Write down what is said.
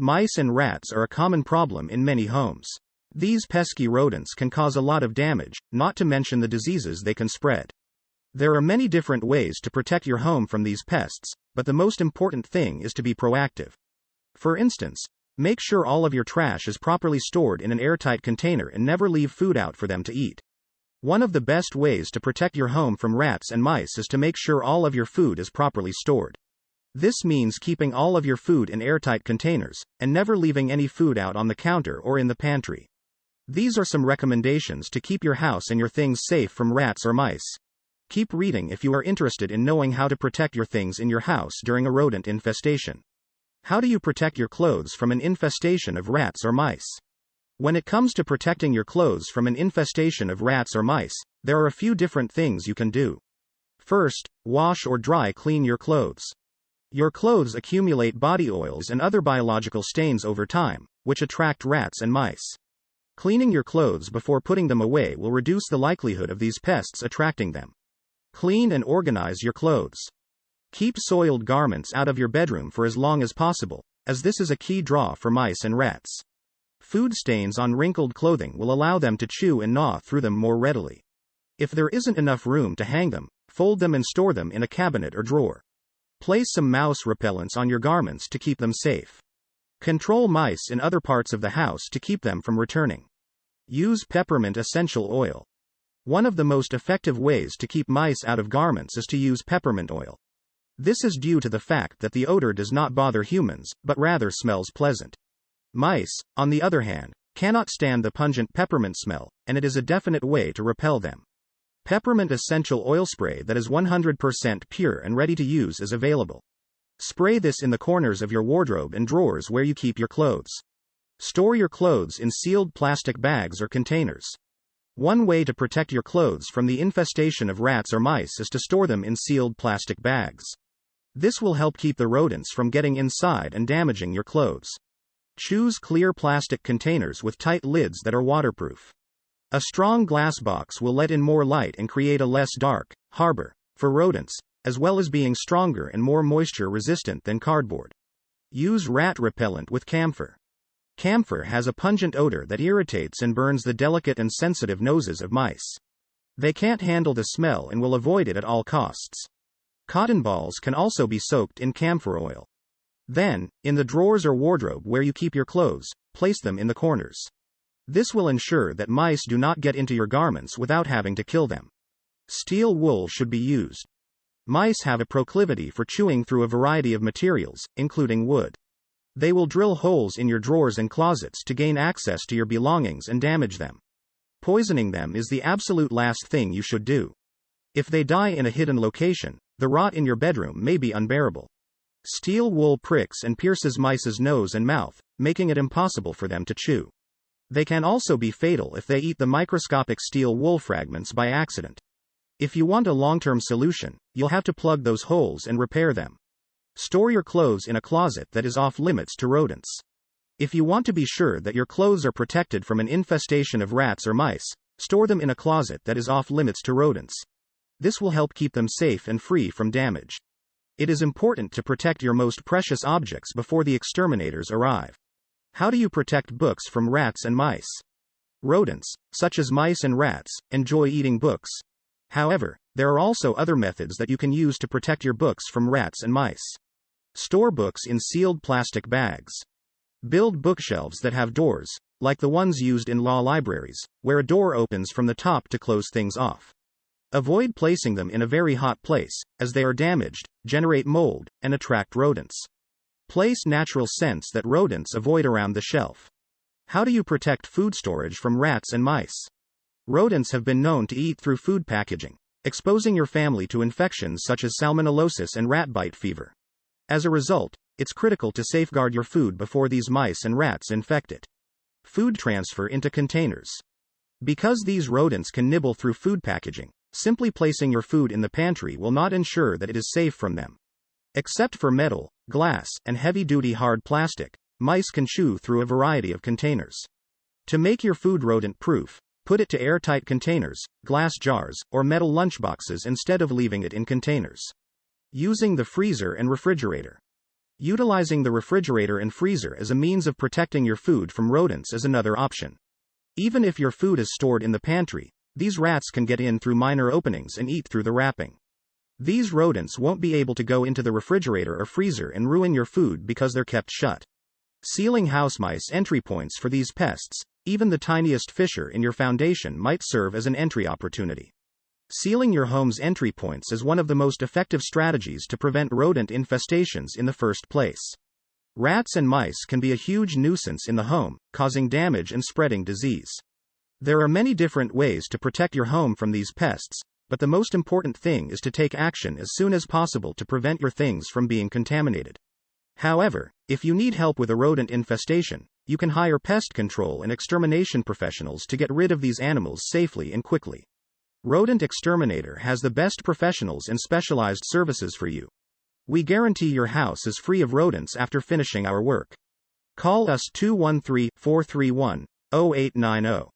Mice and rats are a common problem in many homes. These pesky rodents can cause a lot of damage, not to mention the diseases they can spread. There are many different ways to protect your home from these pests, but the most important thing is to be proactive. For instance, make sure all of your trash is properly stored in an airtight container and never leave food out for them to eat. One of the best ways to protect your home from rats and mice is to make sure all of your food is properly stored. This means keeping all of your food in airtight containers, and never leaving any food out on the counter or in the pantry. These are some recommendations to keep your house and your things safe from rats or mice. Keep reading if you are interested in knowing how to protect your things in your house during a rodent infestation. How do you protect your clothes from an infestation of rats or mice? When it comes to protecting your clothes from an infestation of rats or mice, there are a few different things you can do. First, wash or dry clean your clothes. Your clothes accumulate body oils and other biological stains over time, which attract rats and mice. Cleaning your clothes before putting them away will reduce the likelihood of these pests attracting them. Clean and organize your clothes. Keep soiled garments out of your bedroom for as long as possible, as this is a key draw for mice and rats. Food stains on wrinkled clothing will allow them to chew and gnaw through them more readily. If there isn't enough room to hang them, fold them and store them in a cabinet or drawer. Place some mouse repellents on your garments to keep them safe. Control mice in other parts of the house to keep them from returning. Use peppermint essential oil. One of the most effective ways to keep mice out of garments is to use peppermint oil. This is due to the fact that the odor does not bother humans, but rather smells pleasant. Mice, on the other hand, cannot stand the pungent peppermint smell, and it is a definite way to repel them. Peppermint essential oil spray that is 100% pure and ready to use is available. Spray this in the corners of your wardrobe and drawers where you keep your clothes. Store your clothes in sealed plastic bags or containers. One way to protect your clothes from the infestation of rats or mice is to store them in sealed plastic bags. This will help keep the rodents from getting inside and damaging your clothes. Choose clear plastic containers with tight lids that are waterproof. A strong glass box will let in more light and create a less dark harbor for rodents, as well as being stronger and more moisture resistant than cardboard. Use rat repellent with camphor. Camphor has a pungent odor that irritates and burns the delicate and sensitive noses of mice. They can't handle the smell and will avoid it at all costs. Cotton balls can also be soaked in camphor oil. Then, in the drawers or wardrobe where you keep your clothes, place them in the corners. This will ensure that mice do not get into your garments without having to kill them. Steel wool should be used. Mice have a proclivity for chewing through a variety of materials, including wood. They will drill holes in your drawers and closets to gain access to your belongings and damage them. Poisoning them is the absolute last thing you should do. If they die in a hidden location, the rot in your bedroom may be unbearable. Steel wool pricks and pierces mice's nose and mouth, making it impossible for them to chew. They can also be fatal if they eat the microscopic steel wool fragments by accident. If you want a long-term solution, you'll have to plug those holes and repair them. Store your clothes in a closet that is off limits to rodents. If you want to be sure that your clothes are protected from an infestation of rats or mice, store them in a closet that is off limits to rodents. This will help keep them safe and free from damage. It is important to protect your most precious objects before the exterminators arrive. How do you protect books from rats and mice? Rodents, such as mice and rats, enjoy eating books. However, there are also other methods that you can use to protect your books from rats and mice. Store books in sealed plastic bags. Build bookshelves that have doors, like the ones used in law libraries, where a door opens from the top to close things off. Avoid placing them in a very hot place, as they are damaged, generate mold, and attract rodents. Place natural scents that rodents avoid around the shelf. How do you protect food storage from rats and mice? Rodents have been known to eat through food packaging, exposing your family to infections such as salmonellosis and rat bite fever. As a result, it's critical to safeguard your food before these mice and rats infect it. Food transfer into containers. Because these rodents can nibble through food packaging, simply placing your food in the pantry will not ensure that it is safe from them. Except for metal, glass, and heavy-duty hard plastic, mice can chew through a variety of containers. To make your food rodent-proof, put it to airtight containers, glass jars, or metal lunchboxes instead of leaving it in containers. Using the freezer and refrigerator. Utilizing the refrigerator and freezer as a means of protecting your food from rodents is another option. Even if your food is stored in the pantry, these rats can get in through minor openings and eat through the wrapping. These rodents won't be able to go into the refrigerator or freezer and ruin your food because they're kept shut. Sealing house mice entry points for these pests, even the tiniest fissure in your foundation might serve as an entry opportunity. Sealing your home's entry points is one of the most effective strategies to prevent rodent infestations in the first place. Rats and mice can be a huge nuisance in the home, causing damage and spreading disease. There are many different ways to protect your home from these pests, but the most important thing is to take action as soon as possible to prevent your things from being contaminated. However, if you need help with a rodent infestation, you can hire pest control and extermination professionals to get rid of these animals safely and quickly. Rodent Exterminator has the best professionals and specialized services for you. We guarantee your house is free of rodents after finishing our work. Call us 213-431-0890.